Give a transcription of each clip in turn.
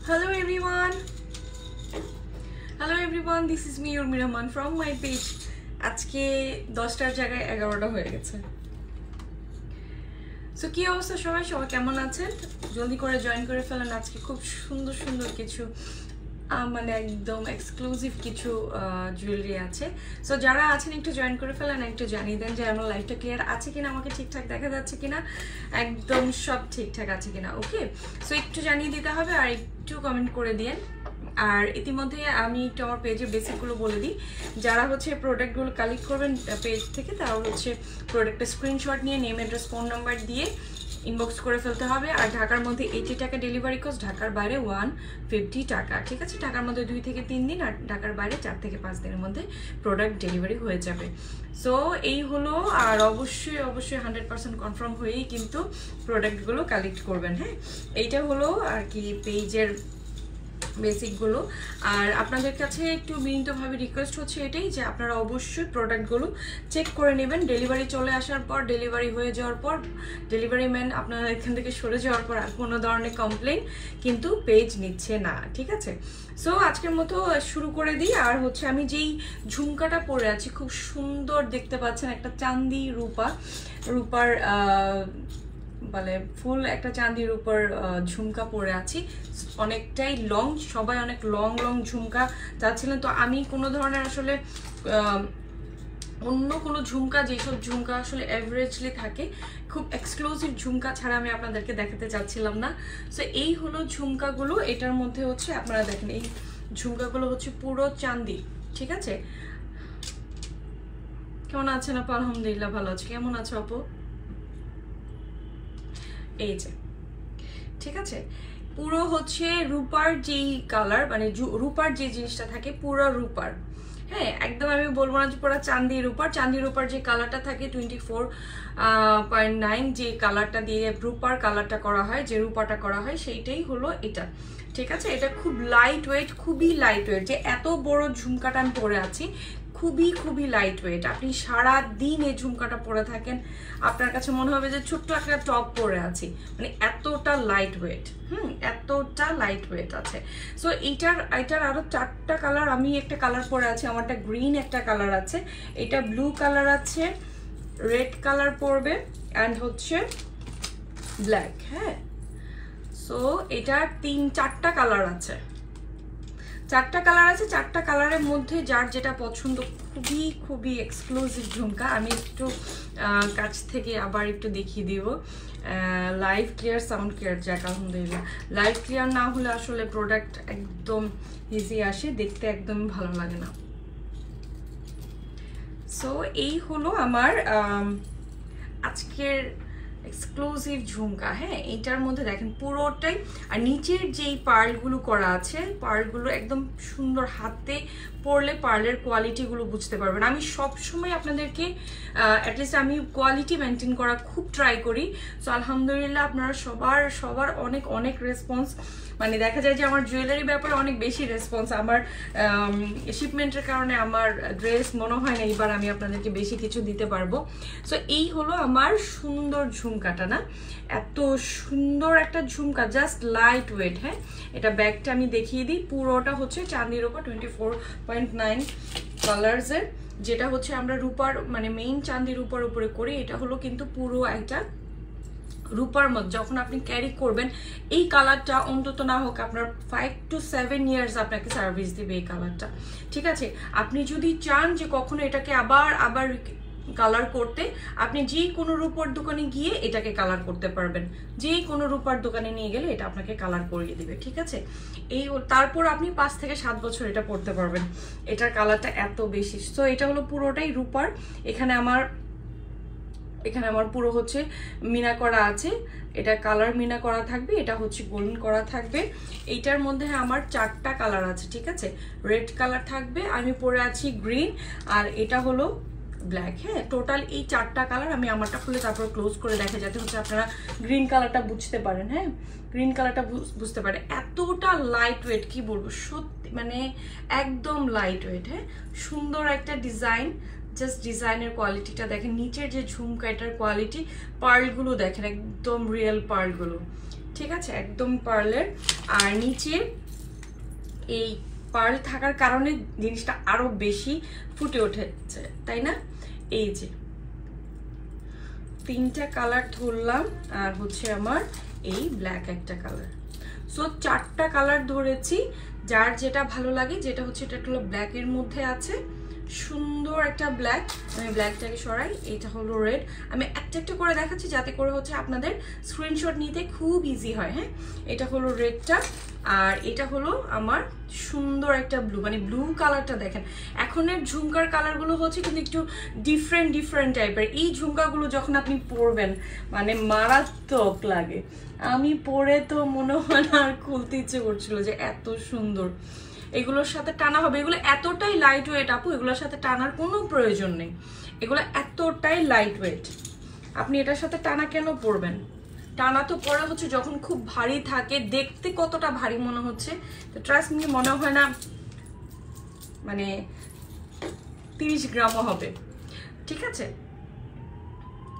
Hello everyone, this is me Urmi Rahman from my page. আজকে 10টার জায়গায় 11টা হয়ে গেছে। সো কি অবস্থা সবাই কেমন আছেন? জলদি করে জয়েন করে ফেলেন। আজকে খুব সুন্দর সুন্দর কিছু মানে একদম এক্সক্লুসিভ কিছু জুয়েলারি আছে। সো যারা আছেন একটু জয়েন করে ফেলেন, একটু জানিয়ে দেন যে আমার লাইভটা ক্লিয়ার আছে কিনা, আমাকে ঠিকঠাক দেখা যাচ্ছে কিনা, একদম সব ঠিকঠাক আছে কিনা। ওকে, সো একটু জানিয়ে দিতে হবে আর একটু কমেন্ট করে দিয়েন। আর ইতিমধ্যে আমি একটু আমার পেজের বেসিকগুলো বলে দিই। যারা প্রোডাক্টগুলো কালেক্ট করবেন পেজ থেকে, তারা প্রোডাক্টের স্ক্রিনশট নিয়ে নেম অ্যাড্রেস ফোন নাম্বার দিয়ে ইনবক্স করে ফেলতে হবে। আর ঢাকার মধ্যে 80 টাকা ডেলিভারি কস্ট, ঢাকার বাইরে 150 টাকা। ঠিক আছে, ঢাকার মধ্যে 2 থেকে 3 দিন আর ঢাকার বাইরে 4 থেকে 5 দিনের মধ্যে প্রোডাক্ট ডেলিভারি হয়ে যাবে। সো এই হলো। আর অবশ্যই 100% কনফার্ম হয়েই কিন্তু প্রোডাক্টগুলো কালেক্ট করবেন। হ্যাঁ, এইটা হলো আর কি পেজের বেসিকগুলো। আর আপনাদের কাছে একটু বিনীতভাবে রিকোয়েস্ট হচ্ছে এটাই যে আপনারা অবশ্যই প্রোডাক্টগুলো চেক করে নেবেন। ডেলিভারি চলে আসার পর, ডেলিভারি হয়ে যাওয়ার পর, ডেলিভারি ম্যান আপনারা এখান থেকে সরে যাওয়ার পর আর কোনো ধরনের কমপ্লেন কিন্তু পেজ নিচ্ছে না। ঠিক আছে, সো আজকের মতো শুরু করে দিই। আর আমি যেই ঝুমকাটা পরে আছি খুব সুন্দর দেখতে পাচ্ছেন, একটা চাঁদি রূপার বলে ফুল একটা চাঁদির উপর ঝুমকা পরে আছি। অনেকটাই লং, সবাই অনেক লং ঝুমকা চাচ্ছিলেন। তো আমি কোনো ধরনের আসলে অন্য কোনো ঝুমকা, যেসব ঝুমকা আসলে অ্যাভারেজলি থাকে, খুব এক্সক্লুসিভ ঝুমকা ছাড়া আমি আপনাদেরকে দেখাতে চাচ্ছিলাম না। সো এই হলো ঝুমকাগুলো। এটার মধ্যে আপনারা দেখেন এই ঝুমকাগুলো পুরো চাঁদি। ঠিক আছে, কেমন আছেন আপু? আলহামদুলিল্লাহ ভালো আছি। কেমন আছো আপু? এই যে, ঠিক আছে, পুরো রূপার যেই কালার, মানে রূপার যে জিনিসটা থাকে পুরো রূপার। হ্যাঁ, একদম আমি বলবো না যে পুরো চাঁদি রূপার যে কালারটা থাকে 24.9, যে কালারটা দিয়ে রূপার কালারটা করা হয়, যে রূপাটা করা হয়, সেইটাই হলো এটা। ঠিক আছে, এটা খুব লাইট ওয়েট, খুবই লাইট ওয়েট। যে এত বড় ঝুমকাটা আমি পরে আছি, খুবই লাইট ওয়েট। আপনি সারা দিন এই ঝুমকাটা পরে থাকেন, আপনার কাছে মনে হবে যে ছোট্ট একটা টপ পরে আছি, মানে এতটা লাইট ওয়েট। এতটা লাইট ওয়েট আছে। সো এটার আরো 4টা কালার, আমি একটা কালার পরে আছি, আমারটা গ্রিন একটা কালার আছে, এটা ব্লু কালার আছে, রেড কালার পড়বে, অ্যান্ড ব্ল্যাক। হ্যাঁ, সো এটার 4টা কালার আছে। 4টা কালারের মধ্যে যার যেটা পছন্দ, খুবই এক্সক্লুসিভ ঝুমকা। আমি একটু কাছ থেকে আবার একটু দেখিয়ে দিব। লাইভ ক্লিয়ার, সাউন্ড ক্লিয়ার, যাক আলহামদুলিল্লাহ। লাইভ ক্লিয়ার না হলে আসলে প্রোডাক্ট একদম ইজি আসে, দেখতে একদম ভালো লাগে না। সো এই হলো আমার আজকের এক্সক্লুসিভ ঝুমকা। হ্যাঁ, এইটার মধ্যে দেখেন পুরোটাই, আর নিচের যেই পার্লগুলো করা আছে, পার্লগুলো একদম সুন্দর, হাতে পরলে পার্লের কোয়ালিটিগুলো বুঝতে পারবেন। আমি সবসময় আপনাদেরকে অ্যাটলিস্ট আমি কোয়ালিটি মেনটেন করা খুব ট্রাই করি। সো আলহামদুলিল্লাহ আপনারা সবার অনেক রেসপন্স, মানে দেখা যায় যে আমার জুয়েলারি ব্যাপারে অনেক বেশি রেসপন্স। আমার শিপমেন্টের কারণে আমার ড্রেস মনে হয় না এইবার আমি আপনাদেরকে বেশি কিছু দিতে পারবো। সো এই হলো আমার সুন্দর ঝুমকাটা, না এত সুন্দর একটা ঝুমকা, জাস্ট লাইট ওয়েট। হ্যাঁ, এটা ব্যাগটা আমি দেখিয়ে দিই। পুরোটা চাঁদির উপর 24.9 কালার্সের, যেটা আমরা রূপার মানে মেইন চাঁদির উপরে করি। এটা হলো কিন্তু পুরো একটা রূপার মধ্যে। যখন আপনি ক্যারি করবেন এই কালারটা, অন্তত না হোক আপনার 5 to 7 ইয়ার্স আপনাকে সার্ভিস দিবে এই কালারটা। ঠিক আছে, আপনি যদি চান যে কখনো এটাকে আবার কালার করতে, আপনি যে কোনো রূপার দোকানে গিয়ে এটাকে কালার করতে পারবেন। যে কোনো রূপার দোকানে নিয়ে গেলে এটা আপনাকে কালার করিয়ে দিবে। ঠিক আছে, তারপর আপনি 5 থেকে 7 বছর এটা পরতে পারবেন। এটার কালারটা এত বেশি। সো এটা হলো পুরোটাই রূপার। এখানে আমার পুরো মিনা করা আছে, এটা কালার মিনা করা থাকবে, এটা গোল্ডেন করা থাকবে। এইটার মধ্যে আমার 4টা কালার আছে। ঠিক আছে, রেড কালার থাকবে, আমি পরে আছি গ্রিন, আর এটা হলো ব্ল্যাক। হ্যাঁ, টোটাল এই 4টা কালার। আমি আমারটা খুলে তারপর ক্লোজ করে দেখা যাতে আপনারা গ্রিন কালারটা বুঝতে পারেন। হ্যাঁ, গ্রিন কালারটা বুঝতে পারে। এতটা লাইট ওয়েট, কি বলবো, সত্যি মানে একদম লাইট ওয়েট। হ্যাঁ, সুন্দর একটা ডিজাইন, জাস্ট ডিজাইনের কোয়ালিটিটা দেখেন। নিচের যে ঝুমকা, এটার কোয়ালিটি, পার্লগুলো দেখেন, একদম রিয়েল পার্লগুলো। ঠিক আছে, একদম পার্লের। আর নিচে এই পার্ল থাকার কারণে জিনিসটা আরো বেশি ফুটে উঠেছে, তাই না? এই যে 3টা কালার ধরলাম, আর হচ্ছে আমার এই ব্ল্যাক একটা কালার। সো 4টা কালার ধরেছি, যার যেটা ভালো লাগে। যেটা হচ্ছে এটা হলো ব্ল্যাকের মধ্যে আছে, সুন্দর একটা ব্ল্যাক। আমি ব্ল্যাকটাকে সরাই, এটা হলো রেড। আমি একটা একটা করে দেখাচ্ছি যাতে করে হচ্ছে আপনাদের স্ক্রিনশট নিতে খুব ইজি হয়। হ্যাঁ, এটা হলো রেডটা, আর এটা হলো আমার সুন্দর একটা ব্লু, মানে ব্লু কালারটা দেখেন। এখনের ঝুমকার কালারগুলো হচ্ছে কিন্তু একটু ডিফারেন্ট টাইপের। এই ঝুমকাগুলো যখন আপনি পরবেন মানে মারাত্মক লাগে। আমি পরে তো মনে হয় না আর খুলতে ইচ্ছে করছিল, যে এত সুন্দর। এগুলোর সাথে টানা হবে, এগুলো এতটাই লাইট ওয়েট আপু, এগুলোর সাথে টানার কোনো প্রয়োজন নেই। এগুলো এতটাই লাইট ওয়েট, আপনি এটার সাথে টানা কেন পরবেন? টানা তো পরে হচ্ছে যখন খুব ভারী থাকে, দেখতে কতটা ভারী মনে হচ্ছে, তো ট্রাস্ট মি মনে হয় না মানে 30 গ্রামও হবে। ঠিক আছে,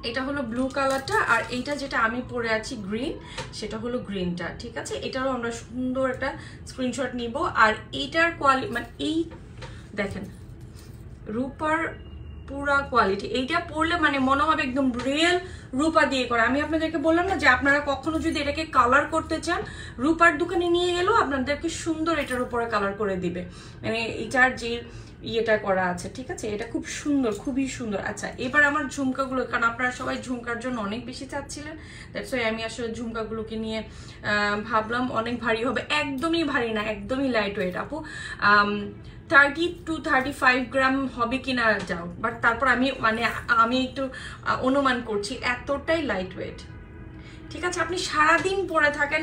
এটা হলো ব্লু কালারটা, আর এইটা যেটা আমি পরে আছি গ্রিন, সেটা হলো গ্রিনটা। ঠিক আছে, এটারও আমরা সুন্দর একটা স্ক্রিনশট নিব। আর এইটার কোয়ালিটি মানে এই দেখেন রূপার পুরা কোয়ালিটি, এইটা পরলে মানে মনে হবে একদম রিয়েল রূপা দিয়ে করা। আমি আপনাদেরকে বললাম না যে আপনারা কখনো যদি এটাকে কালার করতে চান, রূপার দোকানে নিয়ে গেলেও আপনাদেরকে সুন্দর এটার উপরে কালার করে দিবে, মানে এটার যে ইয়েটা করা আছে। ঠিক আছে, এটা খুব সুন্দর, খুবই সুন্দর। আচ্ছা, এবার আমার ঝুমকাগুলো, কারণ আপনারা সবাই ঝুমকার জন্য অনেক বেশি চাচ্ছিলেন, দ্যাটস ওয়াই আমি আসলে ঝুমকাগুলোকে নিয়ে ভাবলাম অনেক ভারী হবে। একদমই ভারী না, একদমই লাইট ওয়েট আপু। 30 to 35 গ্রাম হবে কিনা যাও, বাট তারপর আমি একটু অনুমান করছি এতটাই লাইট ওয়েট। ঠিক আছে, আপনি সারাদিন পরে থাকেন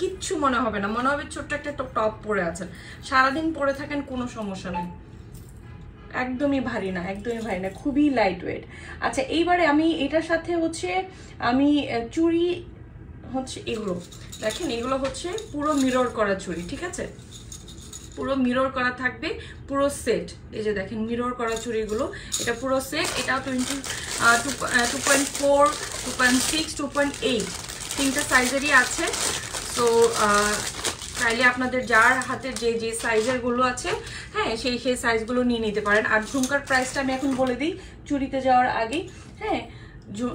কিচ্ছু মনে হবে না, মনে হবে ছোট্ট একটা টপ পরে আছেন, সারাদিন পরে থাকেন কোনো সমস্যা নেই। একদমই ভারী না, একদমই ভারী না, খুবই লাইট ওয়েট। আচ্ছা, এইবারে আমি এটার সাথে হচ্ছে আমি চুড়ি হচ্ছে এগুলো দেখেন, এগুলো হচ্ছে পুরো মিরর করা চুড়ি। ঠিক আছে, পুরো মিরর করা থাকবে, পুরো সেট। এই যে দেখেন মিরর করা চুড়িগুলো, এটা পুরো সেট। এটা 2.4, 2.6, 2.8 তিনটা সাইজেরই আছে। তো চাইলে আপনাদের যার হাতে যে সাইজের গুলো আছে, হ্যাঁ, সেই সাইজগুলো নিয়ে নিতে পারেন। আর ঝুমকার প্রাইসটা আমি এখন বলে দিই চুড়িতে যাওয়ার আগে। হ্যাঁ,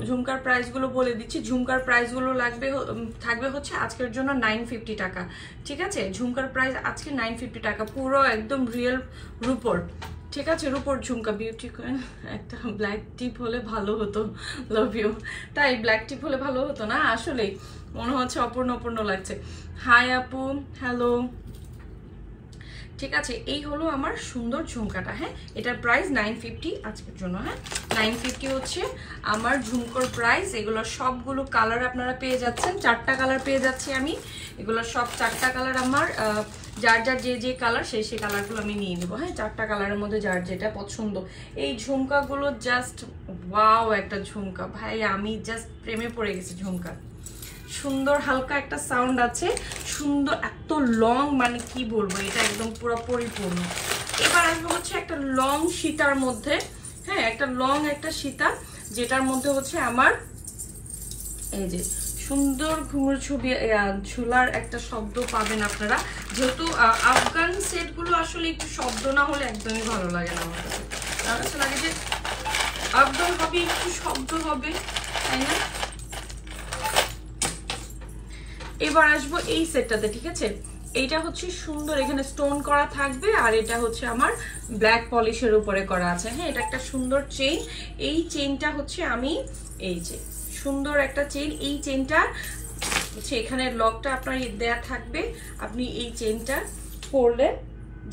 ঝুমকার প্রাইসগুলো বলে দিচ্ছি। ঝুমকার প্রাইসগুলো থাকবে হচ্ছে আজকের জন্য 950 টাকা। ঠিক আছে, ঝুমকার প্রাইস আজকে 950 টাকা, পুরো একদম রিয়েল রূপোর। ঠিক আছে, রূপোর ঝুমকা। বিউটি কয়েন একটা ব্ল্যাক টিপ হলে ভালো হতো, লাভ ইউ। তাই ব্ল্যাক টিপ হলে ভালো হতো না, আসলেই মনে হচ্ছে অপূর্ণ লাগছে। হাই আপু, হ্যালো। ঠিক আছে, এই হলো আমার সুন্দর ঝুমকাটা। হ্যাঁ, এটার প্রাইস 950 আজকের জন্য। হ্যাঁ, 950 হচ্ছে আমার ঝুমকোর প্রাইস। এগুলো সবগুলো কালার আপনারা পেয়ে যাচ্ছেন, 4টা কালার পেয়ে যাচ্ছি আমি। এগুলো সব 4টা কালার আমার, যার যে কালার সেই কালারগুলো আমি নিয়ে নেবো। হ্যাঁ, 4টা কালারের মধ্যে যার যেটা পছন্দ। এই ঝুমকাগুলো জাস্ট ওয়াও, একটা ঝুমকা ভাই, আমি জাস্ট প্রেমে পড়ে গেছি ঝুমকা। সুন্দর হালকা একটা সাউন্ড আছে, সুন্দর এত লং, মানে কি বলবো, এটা একদম পুরো পরিপূর্ণ। এবার আসবো হচ্ছে একটা লং সীতার মধ্যে। হ্যাঁ, একটা লং একটা সীতা, যেটার মধ্যে হচ্ছে আমার এই যে সুন্দর ঘুঙুর ছবি ঝোলার একটা শব্দ পাবেন আপনারা। যেহেতু আফগান সেটগুলো আসলে একটু শব্দ না হলে একদমই ভালো লাগে না আমার কাছে। আমার কাছে লাগে যে আফগান হবে একটু শব্দ হবে, তাই না? এবার আসবো এই সেটটাতে। ঠিক আছে, এইটা হচ্ছে সুন্দর, এখানে স্টোন করা থাকবে, আর এটা হচ্ছে আমার ব্ল্যাক পলিশের উপরে করা আছে। হ্যাঁ, এটা একটা সুন্দর চেইন। এই চেইনটা হচ্ছে আমি এই যে সুন্দর একটা চেইন, এই চেইনটা হচ্ছে এখানে লকটা আপনার দেয়া থাকবে। আপনি এই চেইনটা পরলে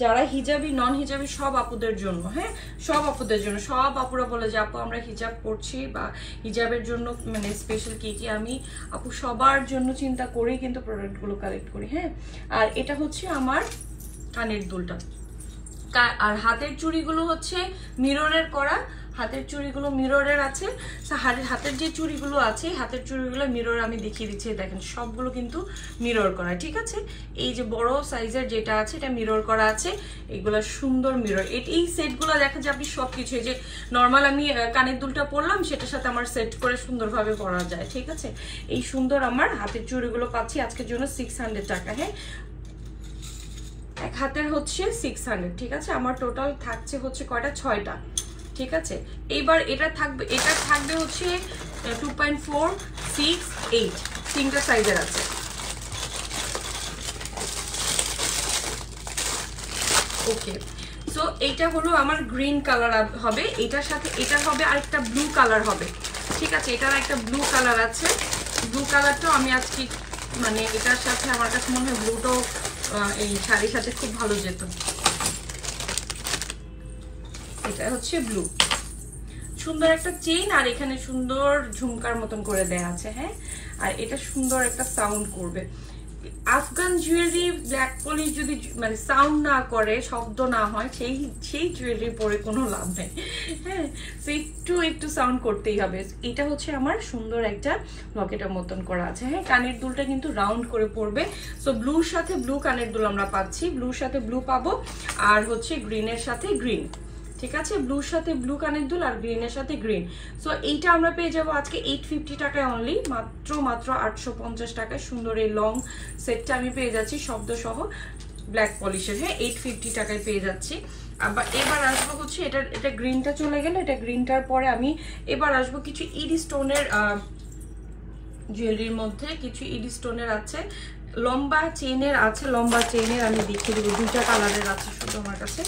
যারা হিজাবি নন হিজাবি সব আপুদের জন্য, হ্যাঁ, সব আপুদের জন্য, সব আপুরা বলে যে আপু আমরা হিজাব করছি বা হিজাবের জন্য মানে স্পেশাল কি আমি আপু সবার জন্য চিন্তা করেই কিন্তু প্রোডাক্টগুলো কালেক্ট করি। হ্যাঁ, আর এটা হচ্ছে আমার কানের দুলটা, আর হাতের চুড়িগুলো হচ্ছে মিররের করা, হাতের চুড়িগুলো মিররের আছে। হাতের যে চুড়িগুলো আছে, হাতের চুড়িগুলো মিরর আমি দেখিয়ে দিচ্ছি, দেখেন সবগুলো কিন্তু মিরর করা, ঠিক আছে। এই যে বড় সাইজের যেটা আছে এটা মিরর করা আছে, এগুলো সুন্দর মিরর। এই সেটগুলো দেখা যায় আপনি সবকিছু, এই যে নর্মাল আমি কানের দুলটা পরলাম সেটার সাথে আমার সেট করে সুন্দরভাবে পরা যায়, ঠিক আছে। এই সুন্দর আমার হাতের চুড়িগুলো পাচ্ছি আজকের জন্য 600 টাকা। হ্যাঁ, এক হাতের হচ্ছে 600, ঠিক আছে। আমার টোটাল থাকছে হচ্ছে কয়টা, 6টা, ঠিক আছে। এইবার এটা থাকবে হচ্ছে 2.4, 6, 8 তিনটা সাইজের আছে। ওকে, সো এইটা হলো আমার গ্রিন কালার হবে, এটার সাথে এটা হবে আরেকটা ব্লু কালার হবে, ঠিক আছে। এটার একটা ব্লু কালার আছে, ব্লু কালারটাও আমি আজকে মানে এটার সাথে আমার কাছে মনে হয় ব্লুটাও এই শাড়ির সাথে খুব ভালো যেত। এটা হচ্ছে ব্লু, সুন্দর একটা চেইন আর এখানে সুন্দর ঝুমকার মতন করে দেয়া আছে। হ্যাঁ, আর এটা সুন্দর একটা সাউন্ড করবে। আফগান জুয়েলারি ব্ল্যাক পলিশ যদি মানে সাউন্ড না করে, শব্দ না হয়, সেই জুয়েলারি পরে কোনো লাভ নেই। হ্যাঁ, তো একটু সাউন্ড করতেই হবে। এটা হচ্ছে আমার সুন্দর একটা লকেটের মতন করা আছে। হ্যাঁ, কানের দুলটা কিন্তু রাউন্ড করে পড়বে। সো ব্লুর সাথে ব্লু কানের দুল আমরা পাচ্ছি, ব্লুর সাথে ব্লু পাবো, আর হচ্ছে গ্রিনের সাথে গ্রিন, ঠিক আছে। ব্লুর সাথে ব্লু কানের দুল আর গ্রিনের সাথে গ্রিন। সো এইটা আমরা পেয়ে যাবো আজকে 850 টাকায় অনলি, মাত্র 850 টাকায় সুন্দর এই লং সেটটা আমি পেয়ে যাচ্ছি শব্দ সহ ব্ল্যাক পলিশের। হ্যাঁ, 850 টাকায় পেয়ে যাচ্ছি। আবার এবার আসবো হচ্ছে এটা গ্রিনটা চলে গেল, এটা গ্রিনটার পরে আমি এবার আসবো কিছু ইডি স্টোনের জুয়েলারির মধ্যে। কিছু ইডি স্টোনের আছে, লম্বা চেইনের আছে, লম্বা চেইনের আমি দেখিয়ে দেবো, দুটা কালারের আছে শুধু আমার কাছে।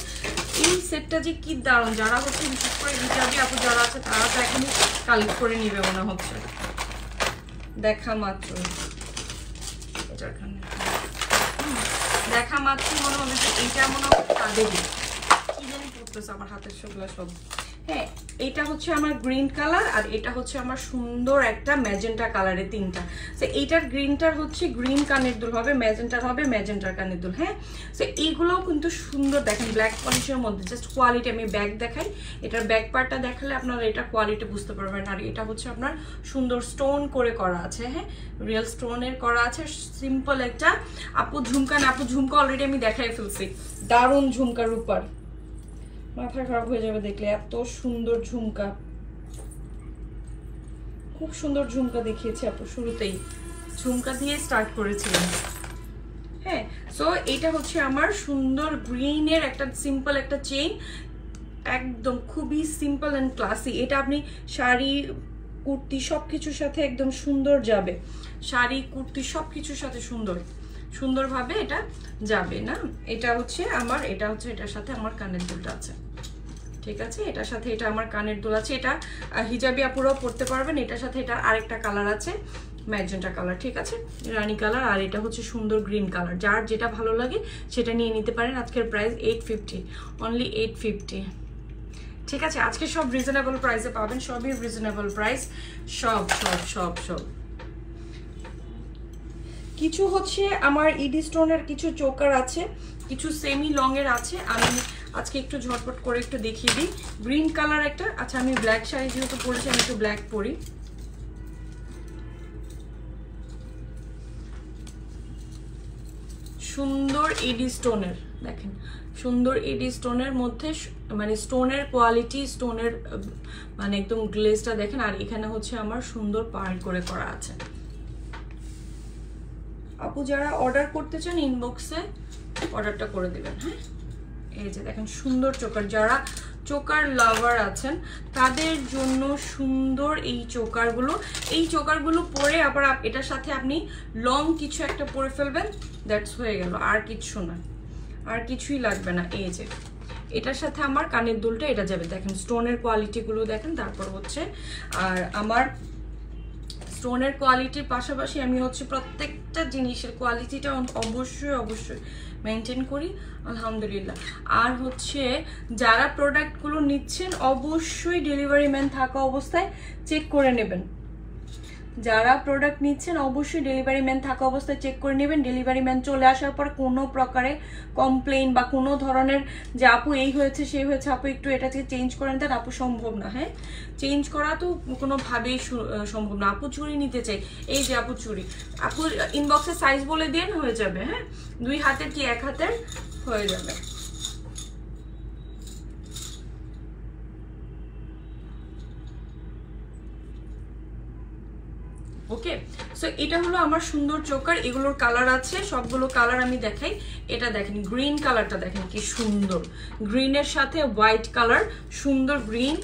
এই সেটটা যে কি দারুণ, যারা হচ্ছে বিশেষ করে হিজাবি আপু যারা আছে তারা তো এখনই কালেক্ট করে নিবে মনে হচ্ছে দেখা মাত্র। দেখা মাত্র মনে হবে যে এইটা মনে হয় তাদেরই, কি জানি পড়তেছে আমার হাতের সবগুলো সব। হ্যাঁ, এটা হচ্ছে আমার গ্রিন কালার আর এটা হচ্ছে আমার সুন্দর একটা ম্যাজেন্টা কালারের তিনটা। তো এইটার গ্রিনটার হচ্ছে গ্রিন কানের দুল হবে, ম্যাজেন্টার হবে ম্যাজেন্টার কানের দুল। হ্যাঁ, তো এইগুলোও কিন্তু সুন্দর, দেখেন ব্ল্যাক পলিশের মধ্যে। জাস্ট কোয়ালিটি আমি ব্যাক দেখাই, এটার ব্যাক পার্টটা দেখালে আপনারা এটা কোয়ালিটি বুঝতে পারবেন। আর এটা হচ্ছে আপনার সুন্দর স্টোন করে করা আছে। হ্যাঁ, রিয়েল স্টোনের করা আছে, সিম্পল একটা আপু ঝুমকা না, আপু ঝুমকা অলরেডি আমি দেখাই ফেলছি, দারুণ ঝুমকার উপর, মাথা খারাপ হয়ে যাবে দেখলে, এত সুন্দর ঝুমকা, খুব সুন্দর ঝুমকা দেখিয়েছে আপু, শুরুতেই ঝুমকা দিয়ে স্টার্ট করেছিলাম। হ্যাঁ, সো এটা হচ্ছে আমার সুন্দর গ্রিনের একটা সিম্পল একটা চেইন, একদম খুবই সিম্পল অ্যান্ড ক্লাসি। এটা আপনি শাড়ি কুর্তি সবকিছুর সাথে একদম সুন্দর যাবে, শাড়ি কুর্তি সবকিছুর সাথে সুন্দরভাবে এটা যাবে না। এটা হচ্ছে এটার সাথে আমার কানের দুলটা আছে, ঠিক আছে। এটার সাথে এটা আমার কানের দুল আছে, এটা হিজাবি আপুরাও পরতে পারবেন। এটার সাথে এটা আরেকটা কালার আছে, ম্যাজেন্টা কালার, ঠিক আছে, রানী কালার। আর এটা হচ্ছে সুন্দর গ্রিন কালার, যার যেটা ভালো লাগে সেটা নিয়ে নিতে পারেন। আজকের প্রাইস 850, অনলি 850, ঠিক আছে। আজকে সব রিজনেবল প্রাইসে পাবেন, সবই রিজনেবল প্রাইস, সব। কিছু হচ্ছে আমার ইডি স্টোনের কিছু চোকার আছে, কিছু সেমি লং এর আছে। আমি আজকে একটু ঝটপট করে একটু দেখিয়ে দিই। গ্রিন কালার একটা, আচ্ছা আমি ব্ল্যাক শাড়ি যেহেতু পরেছি আমি একটু ব্ল্যাক পরি। সুন্দর ইডি স্টোনের, দেখেন সুন্দর ইডি স্টোনের মধ্যে মানে স্টোনের কোয়ালিটি, স্টোনের মানে একদম গ্লেজটা দেখেন। আর এখানে হচ্ছে আমার সুন্দর পার্ল করে করা আছে। আপু যারা অর্ডার করতে চান ইনবক্সে অর্ডারটা করে দিবেন। হ্যাঁ, এই যে দেখেন সুন্দর চোকার, যারা চোকার লাভার আছেন তাদের জন্য সুন্দর এই চোকারগুলো পরে আবার এটার সাথে আপনি লং কিছু একটা পরে ফেলবেন, দ্যাটস হয়ে গেল, আর কিছু না, আর কিছুই লাগবে না। এই যে এটার সাথে আমার কানের দুলটা এটা যাবে, দেখেন স্টোনের কোয়ালিটিগুলো দেখেন। তারপর হচ্ছে আর আমার স্টোনের কোয়ালিটির পাশাপাশি আমি হচ্ছে প্রত্যেকটা জিনিসের কোয়ালিটিটা অবশ্যই মেনটেন করি, আলহামদুলিল্লাহ। আর হচ্ছে যারা প্রোডাক্টগুলো নিচ্ছেন অবশ্যই ডেলিভারি ম্যান থাকা অবস্থায় চেক করে নেবেন, যারা প্রোডাক্ট নিচ্ছেন অবশ্যই ডেলিভারি ম্যান থাকা অবস্থায় চেক করে নেবেন। ডেলিভারি ম্যান চলে আসার পর কোনো প্রকারে কমপ্লেইন বা কোনো ধরনের যে আপু এই হয়েছে সেই হয়েছে, আপু একটু এটা থেকে চেঞ্জ করেন দেন, আপু সম্ভব না। হ্যাঁ, চেঞ্জ করা তো কোনোভাবেই সম্ভব না। আপু চুড়ি নিতে চাই, এই যে আপু চুড়ি, আপু ইনবক্সে সাইজ বলে দেন, হয়ে যাবে। হ্যাঁ, 2 হাতের কি 1 হাতের হয়ে যাবে। ওকে, সো এটা হলো আমার সুন্দর চোকার। এগুলোর কালার আছে, সবগুলো কালার আমি দেখাই। এটা দেখেন গ্রিন কালারটা, দেখেন কি সুন্দর, গ্রিনের সাথে হোয়াইট কালার, সুন্দর গ্রিন।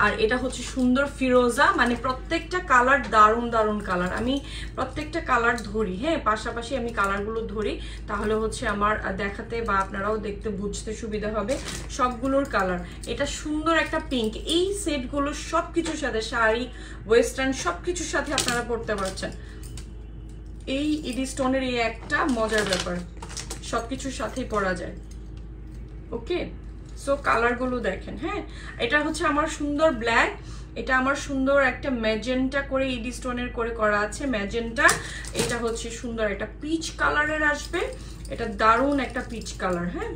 আর এটা হচ্ছে সুন্দর ফিরোজা, মানে প্রত্যেকটা কালার দারুণ দারুণ কালার। আমি প্রত্যেকটা কালার ধরি, হ্যাঁ, পাশাপাশি আমি কালারগুলো ধরি, তাহলে হচ্ছে আমার দেখাতে বা আপনারাও দেখতে বুঝতে সুবিধা হবে সবগুলোর কালার। এটা সুন্দর একটা পিঙ্ক। এই সেটগুলো সব কিছুর সাথে, শাড়ি, ওয়েস্টার্ন সব কিছুর সাথে আপনারা পরতে পারছেন। এই ইডি স্টোনের এই একটা মজার ব্যাপার, সব কিছুর সাথেই পরা যায়। ওকে, সো কালারগুলো দেখেন। হ্যাঁ, এটা হচ্ছে আমার সুন্দর ব্ল্যাক, এটা আমার সুন্দর একটা ম্যাজেন্টা করে ইডি স্টোনের করে করা আছে ম্যাজেন্টা। এটা হচ্ছে সুন্দর একটা পিচ কালারের আসবে, এটা দারুণ একটা পিচ কালার। হ্যাঁ,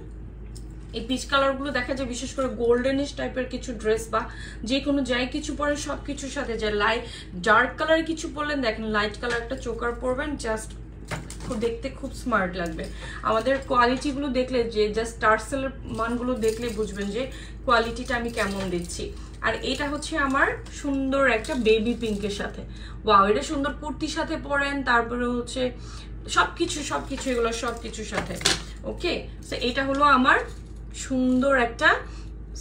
এই পিচ কালারগুলো দেখা যায় বিশেষ করে গোল্ডেনিশ টাইপের কিছু ড্রেস বা যে কোনো যাই কিছু পরে সব কিছুর সাথে যায়। লাইট ডার্ক কালার কিছু পরলেন, দেখেন লাইট কালার একটা চোকার পরবেন, জাস্ট দেখতে খুব স্মার্ট লাগবে। আমাদের কোয়ালিটিগুলো দেখলে, যে জাস্ট টার্সেলের মানগুলো দেখলে বুঝবেন যে কোয়ালিটিটা আমি কেমন দিচ্ছি। আর এটা হচ্ছে আমার সুন্দর একটা বেবি পিঙ্কের সাথে, ওয়াও, এটা সুন্দর কুর্তির সাথে পরেন, তারপরে হচ্ছে সবকিছু এগুলো সবকিছুর সাথে। ওকে, সো এটা হলো আমার সুন্দর একটা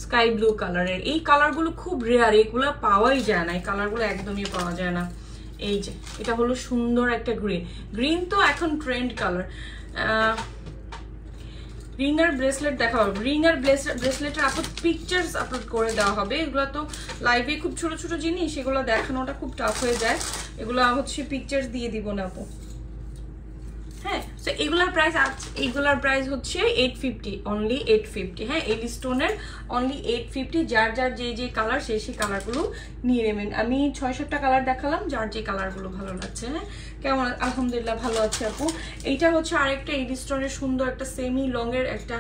স্কাই ব্লু কালারের। এই কালারগুলো খুব রেয়ার, এগুলো পাওয়াই যায় না, এই কালারগুলো একদমই পাওয়া যায় না। এই যে এটা হলো সুন্দর একটা গ্রিন, গ্রিন তো এখন ট্রেন্ড কালার। রিং আর ব্রেসলেট দেখা হবে, রিং আর ব্রেসলেটের আপলোড পিকচার্স আপলোড করে দেওয়া হবে। এগুলো তো লাইভে খুব ছোট ছোট জিনিস, এগুলো দেখানোটা খুব টাফ হয়ে যায়, এগুলো হচ্ছে পিকচার্স দিয়ে দিব না আপু। হ্যাঁ, সো এগুলার প্রাইস হচ্ছে 850, অনলি 850। হ্যাঁ, এই স্টোনের অনলি 850। যার যার যে কালার সেই কালারগুলো নিয়ে নেবেন। আমি 6-7টা কালার দেখালাম, যার যে কালারগুলো ভালো লাগছে। হ্যাঁ, কেমন? আলহামদুলিল্লাহ ভালো আছে আপু। এইটা হচ্ছে আরেকটা এই স্টোনের সুন্দর একটা সেমি লংয়ের একটা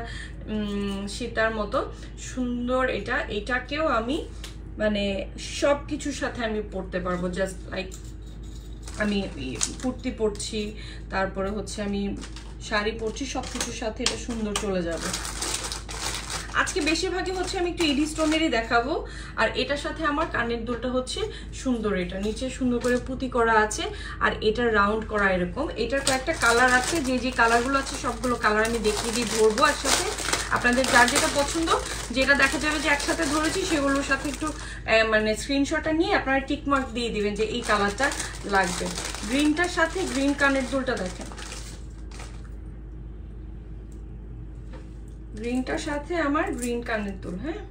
সীতার মতো সুন্দর। এটাকেও আমি মানে সব কিছুর সাথে আমি পরতে পারবো, জাস্ট লাইক আমি কুর্তি পরছি, তারপরে হচ্ছে আমি শাড়ি পরছি, সব কিছুর সাথে এটা সুন্দর চলে যাবে। আজকে বেশিরভাগই হচ্ছে আমি একটু ইডি স্টোনেরই দেখাবো। আর এটার সাথে আমার কানের দুলটা হচ্ছে সুন্দর, এটা নিচে সুন্দর করে পুঁতি করা আছে, আর এটা রাউন্ড করা এরকম। এটার কয়েকটা কালার আছে, যে কালারগুলো আছে সবগুলো কালার আমি দেখিয়ে দিয়ে ধরবো একসাথে। আপনাদের যার যেটা পছন্দ, যেটা দেখা যাবে যে একসাথে ধরেছি, সেগুলোর সাথে একটু মানে স্ক্রিনশটটা নিয়ে আপনারা টিকমার্ক দিয়ে দিবেন যে এই কালারটা লাগবে। গ্রিনটার সাথে গ্রিন কানের দুলটা দেখেন, গ্রিনটার সাথে আমার গ্রিন কানের দুল। হ্যাঁ,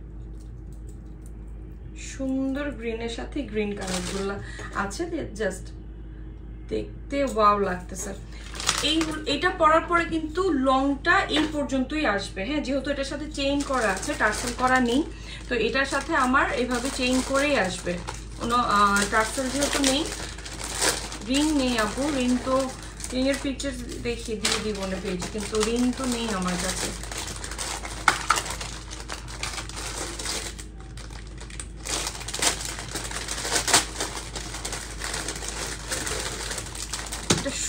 সুন্দর গ্রিনের সাথে গ্রিন কানের দুল আছে, জাস্ট দেখতে ওয়াও লাগতেছে। এইটা পরার পরে কিন্তু লংটা এই পর্যন্তই আসবে। হ্যাঁ, যেহেতু এটার সাথে চেইন করা আছে, টার্সেল করা নেই, তো এটার সাথে আমার এইভাবে চেইন করেই আসবে। কোনো টার্সেল যেহেতু নেই, রিং নেই আপু, রিংয়ের পিকচার দেখিয়ে দিয়ে দিব না পেয়েছি, কিন্তু রিং তো নেই আমার কাছে।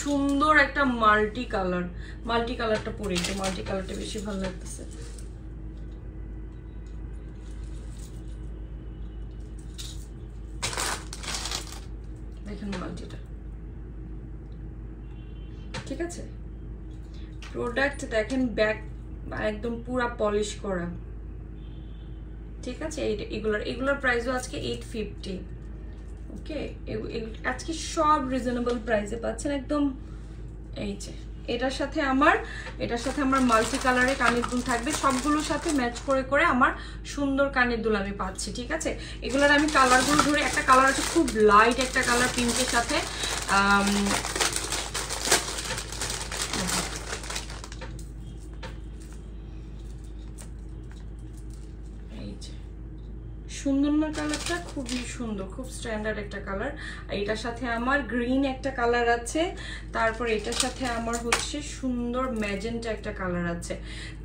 সুন্দর একটা মাল্টি কালারটা পরে, একটু মাল্টি কালারটা বেশি ভালো লাগতেছে। দেখেন মাল্টিটা, ঠিক আছে। প্রোডাক্ট দেখেন, ব্যাক একদম পুরা পলিশ করা, ঠিক আছে। এগুলোর প্রাইসও আজকে 850। ওকে, আজকে সব রিজনেবল প্রাইসে পাচ্ছেন একদম। এই যে এটার সাথে আমার মাল্টি কালারের কানের দুল থাকবে, সবগুলোর সাথে ম্যাচ করে করে আমার সুন্দর কানের দুল আমি পাচ্ছি, ঠিক আছে। এগুলোর আমি কালারগুলো ধরে, একটা কালার আছে খুব লাইট একটা কালার পিঙ্কের সাথে, সুন্দর না কালারটা? খুবই সুন্দর, খুব স্ট্যান্ডার্ড একটা কালার। এটার সাথে আমার গ্রিন একটা কালার আছে, তারপর এটার সাথে আমার হচ্ছে সুন্দর ম্যাজেন্টা একটা কালার আছে।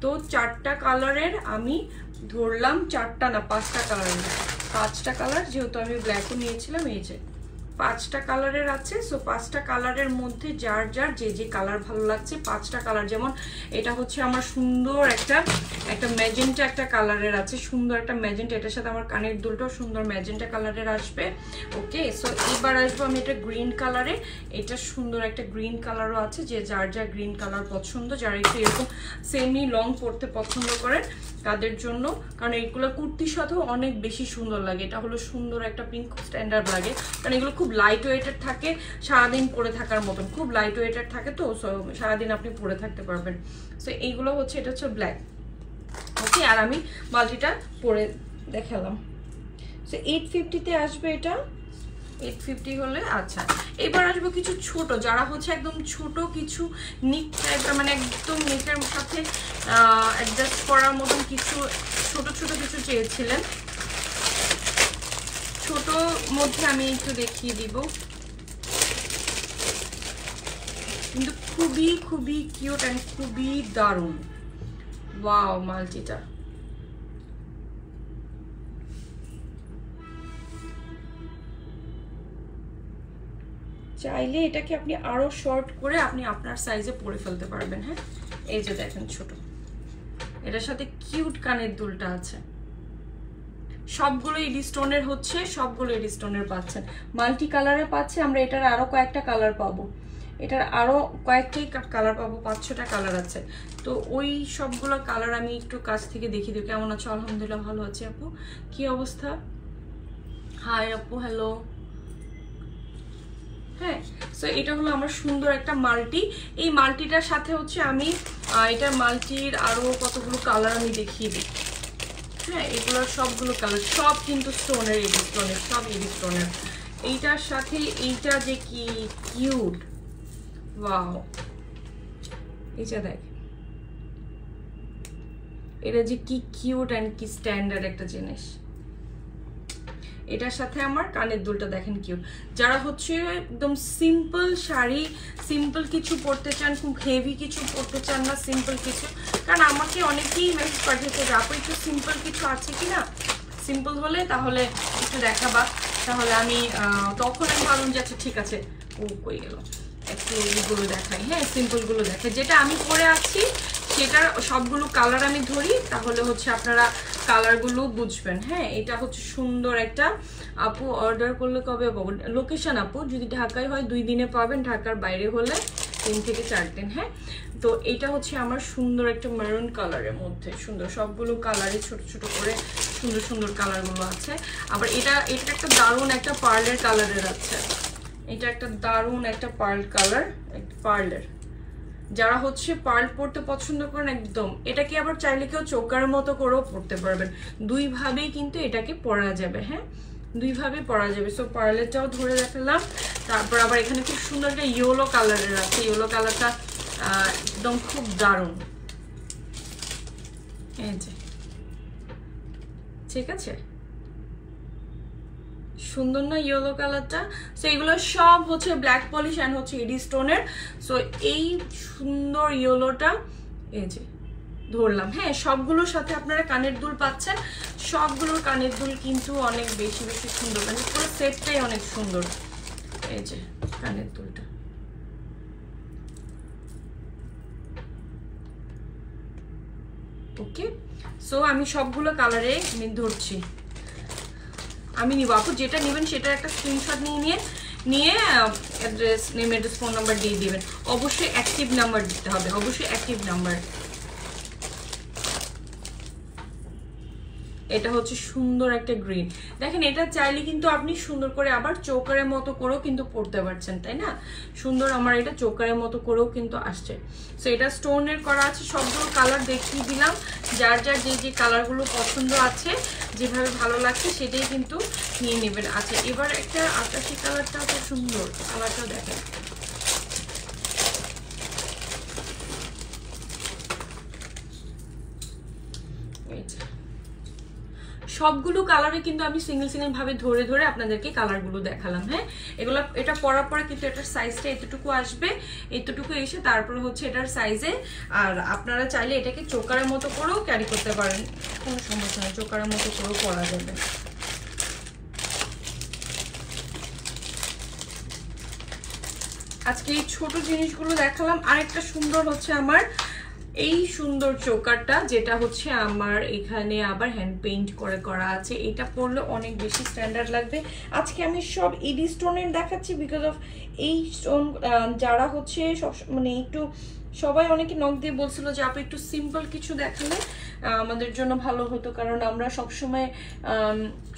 তো 4টা কালারের আমি ধরলাম, 4টা না 5টা কালারের, 5টা কালার, যেহেতু আমি ব্ল্যাকও নিয়েছিলাম। এই যে 5টা কালারের আছে। সো 5টা কালারের মধ্যে যার যার যে যে কালার ভালো লাগছে, 5টা কালার। যেমন এটা হচ্ছে আমার সুন্দর একটা ম্যাজেন্টা একটা কালারের আছে, সুন্দর একটা ম্যাজেন্টা। এটার সাথে আমার কানের দুলটাও সুন্দর ম্যাজেন্টা কালারের আসবে। ওকে, সো এবার আসবো আমি এটা গ্রিন কালারে। এটা সুন্দর একটা গ্রিন কালারও আছে, যে যার যার গ্রিন কালার পছন্দ, যারা একটু এরকম সেমি লং পরতে পছন্দ করেন তাদের জন্য, কারণ এইগুলো কুর্তির সাথেও অনেক বেশি সুন্দর লাগে। এটা হলো সুন্দর একটা পিঙ্ক, খুব স্ট্যান্ডার্ড লাগে, কারণ এগুলো খুব লাইট ওয়েটেড থাকে, সারাদিন পরে থাকার মতন, খুব লাইট ওয়েটেড থাকে। তো সারাদিন আপনি পরে থাকতে পারবেন। সো এইগুলো হচ্ছে, এটা হচ্ছে ব্ল্যাক। ওকে, আর আমি মাল্টিটা পরে দেখালাম। সো 850-তে আসবে এটা, 850 হলে। আচ্ছা, এবার আসবো কিছু ছোট, যারা হচ্ছে একদম ছোট কিছু নিক টাইপের, মানে একদম নেকের সাথে অ্যাডজাস্ট করার মতন কিছু ছোট ছোট কিছু চেয়েছিলেন। ছোট মধ্যে আমি একটু দেখিয়ে দিব, কিন্তু খুবই খুবই কিউট অ্যান্ড খুবই দারুণ। ওয়াও, মাল্টিটা চাইলে এটাকে আপনি আরো শর্ট করে আপনি আপনার সাইজে পরে ফেলতে পারবেন। হ্যাঁ, এই যে দেখেন ছোট, এটার সাথে কিউট কানের দুলটা আছে। সবগুলো এডি স্টোনের হচ্ছে, সবগুলো এডি স্টোনের পাচ্ছেন, মাল্টি কালারে পাচ্ছে। আমরা এটার আরো কয়েকটা কালার পাবো, এটার আরো কয়েকটাই কালার পাবো, 5-6টা কালার আছে। তো ওই সবগুলো কালার আমি একটু কাছ থেকে দেখিয়ে দিই। কেমন আছো? আলহামদুলিল্লাহ ভালো আছি আপু, কি অবস্থা? হাই আপু, হ্যালো। হ্যাঁ, সো এটা হলো আমার সুন্দর একটা মাল্টি। এই মাল্টিটার সাথে হচ্ছে আমি এটা মাল্টির আরো কতগুলো কালার আমি দেখিয়ে দিই। হ্যাঁ, এগুলোর সবগুলো কালার, সব কিন্তু স্টোনের, এডি স্টোনের, সব এডি স্টোনের। এইটার সাথে এইটা যে কি কিউট, ওয়াও। এইটা দেখ, এটা যে কি কিউট অ্যান্ড কি স্ট্যান্ডার্ড একটা জিনিস। এটার সাথে আমার কানের দুলটা দেখেন কিউট। যারা হচ্ছে একদম সিম্পল শাড়ি, সিম্পল কিছু পরতে চান, খুব হেভি কিছু পরতে চান না, সিম্পল কিছু, কারণ আমাকে অনেকেই মেসেজ পাঠিয়েছে যে আপু একটু সিম্পল কিছু আছে কিনা, সিম্পল হলে তাহলে একটু দেখাবা। তাহলে আমি তখন আমি ভাবলাম যে আচ্ছা ঠিক আছে, ও কই গেল, একটু এইগুলো দেখাই। হ্যাঁ, সিম্পলগুলো দেখাই, যেটা আমি পরে আছি সেটার সবগুলো কালার আমি ধরি, তাহলে হচ্ছে আপনারা কালারগুলো বুঝবেন। হ্যাঁ, এটা হচ্ছে সুন্দর একটা, আপু অর্ডার করলে কবে পাবো? লোকেশন আপু যদি ঢাকায় হয় 2 দিনে পাবেন, ঢাকার বাইরে হলে 3 থেকে 4 দিন। হ্যাঁ, তো এটা হচ্ছে আমার সুন্দর একটা মেরুন কালারের মধ্যে, সুন্দর সবগুলো কালারে ছোট ছোট করে সুন্দর সুন্দর কালারগুলো আছে। আবার এটা একটা দারুণ একটা পার্লের কালারের আছে, এটা একটা দারুণ একটা পার্ল কালার, পার্লের। যারা হচ্ছে পার্ল পরতে পছন্দ করেন একদম, এটাকে আবার চাইলে কেউ চোকার মতো করেও পরতে পারবেন, দুইভাবেই কিন্তু এটাকে পরা যাবে। হ্যাঁ, দুইভাবেই পরা যাবে। সো পার্লেরটাও ধরে দেখালাম। তারপর আবার এখানে খুব সুন্দর একটা ইয়েলো কালারের আছে, ইয়েলো কালারটা একদম খুব দারুণ। এই যে, ঠিক আছে, সুন্দর না ইয়েলো কালারটা? সো এগুলো সব হচ্ছে ব্ল্যাক পলিশ অ্যান্ড হচ্ছে এডি স্টোনের। সো এই সুন্দর ইয়েলোটা এই যে ধরলাম। হ্যাঁ, সবগুলোর সাথে আপনারা কানের দুল পাচ্ছেন, সবগুলোর কানের দুল কিন্তু অনেক বেশি বেশি সুন্দর, মানে পুরো সেটটাই অনেক সুন্দর। এই যে কানের দুলটা, ওকে। সো আমি সবগুলো কালারে ধরছি, আমি নিব। আপু যেটা নেবেন সেটা একটা স্ক্রিনশট নিয়ে address, name, address, phone number দিয়ে দিবেন। অবশ্যই অ্যাক্টিভ নাম্বার দিতে হবে, অবশ্যই অ্যাক্টিভ নাম্বার। এটা হচ্ছে সুন্দর একটা গ্রিন, দেখেন এটা চাইলে কিন্তু আপনি সুন্দর করে আবার চোকারের মতো করেও কিন্তু পরতে পারছেন, তাই না? সুন্দর, আমার এটা চোকারের মতো করেও কিন্তু আসছে। সো এটা স্টোনের করা আছে, সবগুলো কালার দেখিয়ে দিলাম। যার যার যে যে কালারগুলো পছন্দ আছে, যেভাবে ভালো লাগছে সেটাই কিন্তু নিয়ে নেবেন। আচ্ছা, এবার একটা আকাশি কালারটা তো সুন্দর, কালারটা দেখেন, সবগুলো কালারে কিন্তু আমি সিঙ্গেল সিঙ্গেল ভাবে ধরে ধরে আপনাদেরকে কালারগুলো দেখালাম। হ্যাঁ, এটা পরার পরে কিন্তু এটার সাইজটা এতটুকু আসবে, এতটুকু এসে তারপরে হচ্ছে এটার সাইজে। আর আপনারা চাইলে এটাকে চোকারের মতো করেও ক্যারি করতে পারেন, কোনো সমস্যা নেই, চোকারের মতো করেও পরা যাবে। আজকে এই ছোট জিনিসগুলো দেখালাম। আরেকটা সুন্দর হচ্ছে আমার এই সুন্দর চোকারটা, যেটা হচ্ছে আমার এখানে আবার হ্যান্ড পেইন্ট করে করা আছে। এটা পরলে অনেক বেশি স্ট্যান্ডার্ড লাগবে। আজকে আমি সব ইডি স্টোনের দেখাচ্ছি বিকজ অফ এই স্টোন যারা হচ্ছে সব মানে একটু সবাই অনেকে নক দিয়ে বলছিল যে আপু একটু সিম্পল কিছু দেখালে আমাদের জন্য ভালো হতো, কারণ আমরা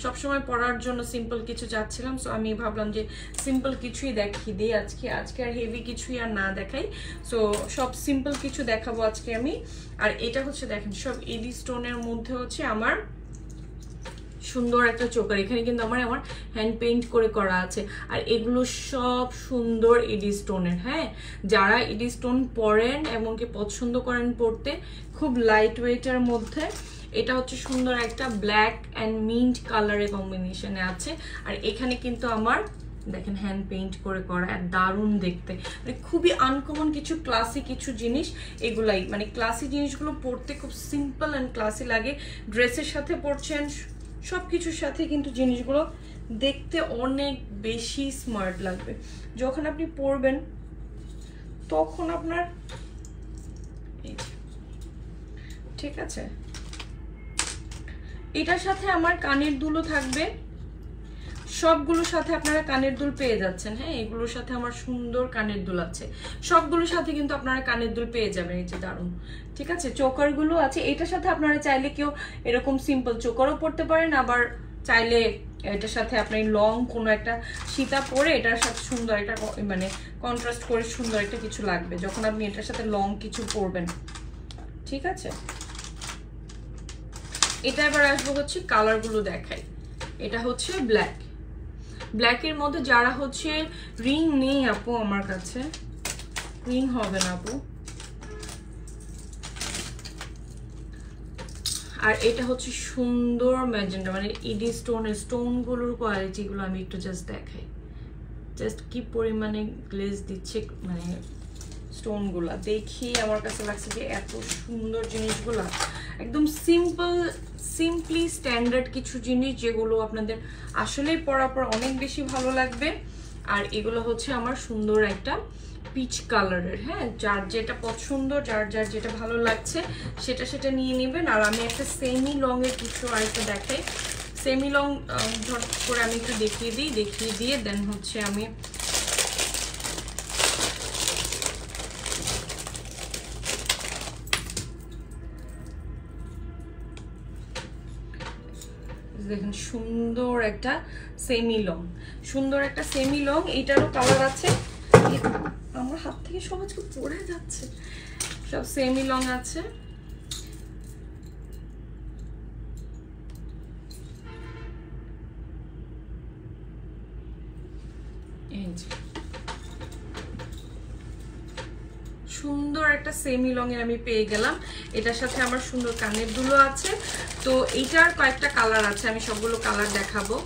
সবসময় পড়ার জন্য সিম্পল কিছু চাচ্ছিলাম। সো আমি ভাবলাম যে সিম্পল কিছুই দেখিয়ে দিই আজকে আর হেভি কিছুই আর না দেখাই। সো সব সিম্পল কিছু দেখাবো আজকে আমি। আর এটা হচ্ছে দেখেন সব এডি স্টোনের মধ্যে হচ্ছে আমার সুন্দর একটা চোকার, এখানে কিন্তু আমার হ্যান্ড পেইন্ট করে করা আছে। আর এগুলো সব সুন্দর এডি স্টোনের। হ্যাঁ, যারা এডি স্টোন পরেন এবং কি পছন্দ করেন পরতে, খুব লাইট ওয়েটের মধ্যে, এটা হচ্ছে সুন্দর একটা ব্ল্যাক অ্যান্ড মিন্ট কালারের কম্বিনেশনে আছে। আর এখানে কিন্তু আমার দেখেন হ্যান্ড পেইন্ট করে করা, আর দারুণ দেখতে, মানে খুবই আনকমন কিছু ক্লাসি কিছু জিনিস এগুলাই। মানে ক্লাসি জিনিসগুলো পরতে খুব সিম্পল অ্যান্ড ক্লাসি লাগে, ড্রেসের সাথে পরছেন সব কিছুর সাথে কিন্তু জিনিসগুলো দেখতে অনেক বেশি স্মার্ট লাগবে। যখন আপনি পরবেন তখন আপনার ঠিক আছে। এটার সাথে আমার কানের দুলও থাকবে, সবগুলোর সাথে আপনারা কানের দুল পেয়ে যাচ্ছেন। হ্যাঁ, এগুলোর সাথে আমার সুন্দর কানের দুল আছে, সবগুলোর সাথে কিন্তু আপনারা কানের দুল পেয়ে যাবেন। এই যে দারুণ, ঠিক আছে। চোকারগুলো আছে, এটার সাথে আপনারা চাইলে কেউ এরকম সিম্পল চোকারও পরতে পারেন, আবার চাইলে এটার সাথে আপনি লং কোনো একটা সীতা পরে এটার সাথে সুন্দর একটা মানে কন্ট্রাস্ট করে সুন্দর একটা কিছু লাগবে যখন আপনি এটার সাথে লং কিছু পরবেন, ঠিক আছে। এটা এবার আসবো হচ্ছে কালারগুলো দেখাই। এটা হচ্ছে ব্ল্যাক, ব্ল্যাকের মধ্যে যারা হচ্ছে রিং নেই আপু, আমার কাছে রিং হবে না আপু। আর এটা হচ্ছে সুন্দর ম্যাজেন্টা, মানে ইডি স্টোনের স্টোনগুলোর কোয়ালিটিগুলো আমি একটু জাস্ট দেখাই, জাস্ট কি পরিমাণে গ্লেজ দিচ্ছে, মানে স্টোনগুলা দেখি আমার কাছে লাগছে যে এত সুন্দর জিনিসগুলা, একদম সিম্পলি স্ট্যান্ডার্ড কিছু জিনিস যেগুলো আপনাদের আসলেই পরার পর অনেক বেশি ভালো লাগবে। আর এগুলো হচ্ছে আমার সুন্দর একটা পিচ কালারের। হ্যাঁ, যার যেটা পছন্দ, যার যেটা ভালো লাগছে সেটা নিয়ে নেবেন। আর আমি একটা সেমি লং এর কিছু আরেকটা দেখাই, সেমি লং ঝট করে আমি একটু দেখিয়ে দিয়ে দেন হচ্ছে আমি দেখেন সুন্দর একটা সেমি লং, এটারও কালার আছে। আমার হাত থেকে সব আজকে পড়ে যাচ্ছে, সব সেমি লং আছে। সুন্দর একটা সেমি লং এর আমি পেয়ে গেলাম। এটার সাথে আমার সুন্দর কানের দুলো আছে। তো এইটার কয়েকটা কালার আছে, আমি সবগুলো কালার দেখাবো,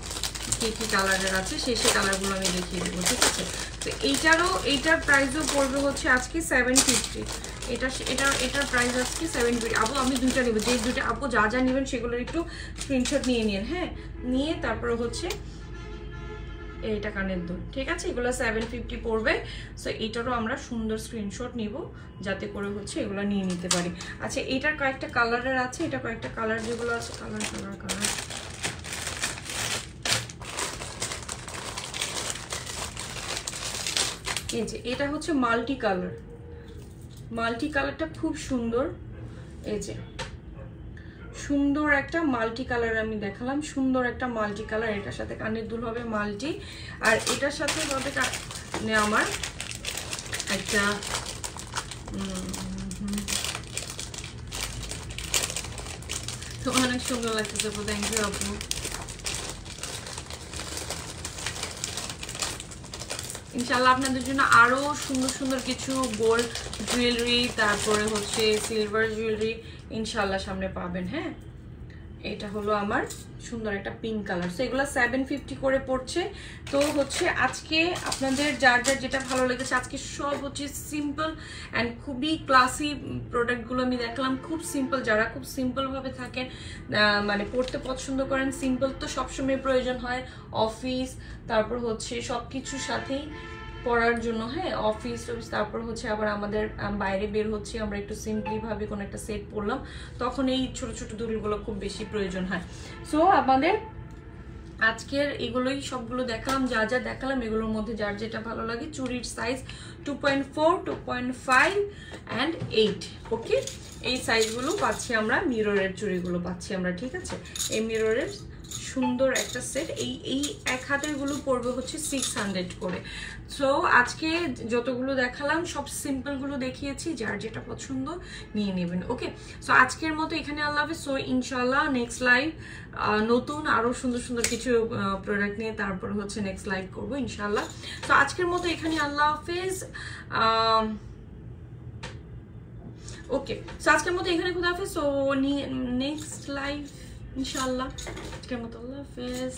কি কি কালারের আছে সেই কালারগুলো আমি দেখিয়ে দেবো, ঠিক আছে। তো এইটার প্রাইসও পড়বে হচ্ছে আজকে 750। এটার প্রাইস আজকে 750। আপু আমি দুইটা নেবো, যে দুইটা আপু যা নেবেন সেগুলোর একটু স্ক্রিনশট নিয়ে নিন। হ্যাঁ, নিয়ে তারপরে হচ্ছে এইটা কানের দুল, ঠিক আছে, এগুলো 750 পড়বে। সো এটারও আমরা সুন্দর স্ক্রিনশট নিব যাতে করে হচ্ছে এগুলো নিয়ে নিতে পারি। আচ্ছা, এটার কয়েকটা কালারের আছে, এটা কয়েকটা কালার যেগুলো আছে, কালার এই যে এটা হচ্ছে মাল্টি কালারটা খুব সুন্দর। এই যে সুন্দর একটা মাল্টি কালার আমি দেখালাম, সুন্দর একটা মাল্টি কালার, এটার সাথে কানের দুল হবে মাল্টি। আর এটার সাথে হবে আমার একটা অনেক সুন্দর লাগতেছে আপু, থ্যাংক ইউ আপু। ইনশাআল্লাহ আপনাদের জন্য আরো সুন্দর সুন্দর কিছু গোল্ড জুয়েলারি, তারপরে হচ্ছে সিলভার জুয়েলারি ইনশাআল্লাহ সামনে পাবেন। হ্যাঁ, এটা হলো আমার সুন্দর একটা পিঙ্ক কালার। সো এগুলো 750 করে পড়ছে। তো হচ্ছে আজকে আপনাদের যার যার যেটা ভালো লেগেছে, আজকে সব হচ্ছে সিম্পল অ্যান্ড খুবই ক্লাসি প্রোডাক্টগুলো আমি দেখলাম, খুব সিম্পল। যারা খুব সিম্পলভাবে থাকেন, মানে পড়তে পছন্দ করেন, সিম্পল তো সবসময় প্রয়োজন হয় অফিস, তারপর হচ্ছে সব কিছুর সাথেই পড়ার জন্য, হ্যাঁ, অফিস টফিস, তারপর হচ্ছে আবার আমাদের বাইরে বের হচ্ছে, আমরা একটু সিম্পলি ভাবে কোনো একটা সেট পরলাম, তখন এই ছোট ছোট দুলগুলো খুব বেশি প্রয়োজন হয়। সো আমাদের আজকের এগুলোই সবগুলো দেখালাম, যা যা দেখালাম এগুলোর মধ্যে যার যেটা ভালো লাগে। চুড়ির সাইজ 2.4, 2.5 অ্যান্ড 8। ওকে, এই সাইজগুলো পাচ্ছি আমরা, মিররের চুড়িগুলো পাচ্ছি আমরা, ঠিক আছে। এই মিররের সুন্দর একটা সেট, এই এক হাতেরগুলো পড়বে হচ্ছে 600 করে। সো আজকে যতগুলো দেখালাম সব সিম্পলগুলো দেখিয়েছি, যার যেটা পছন্দ নিয়ে নেবেন। ওকে, সো আজকের মতো এখানে আল্লাহ হাফেজ। সো ইনশাল্লাহ নেক্সট লাইভ নতুন আরও সুন্দর সুন্দর কিছু প্রোডাক্ট নিয়ে তারপর হচ্ছে নেক্সট লাইভ করবো ইনশাল্লাহ। সো আজকের মতো এখানে আল্লাহ হাফেজ। ওকে, সো আজকের মতো এখানে খুদা হাফেজ। সো নেক্সট লাইভ ইনশাল্লাহ। আজকের মতো আল্লাহ হাফেজ।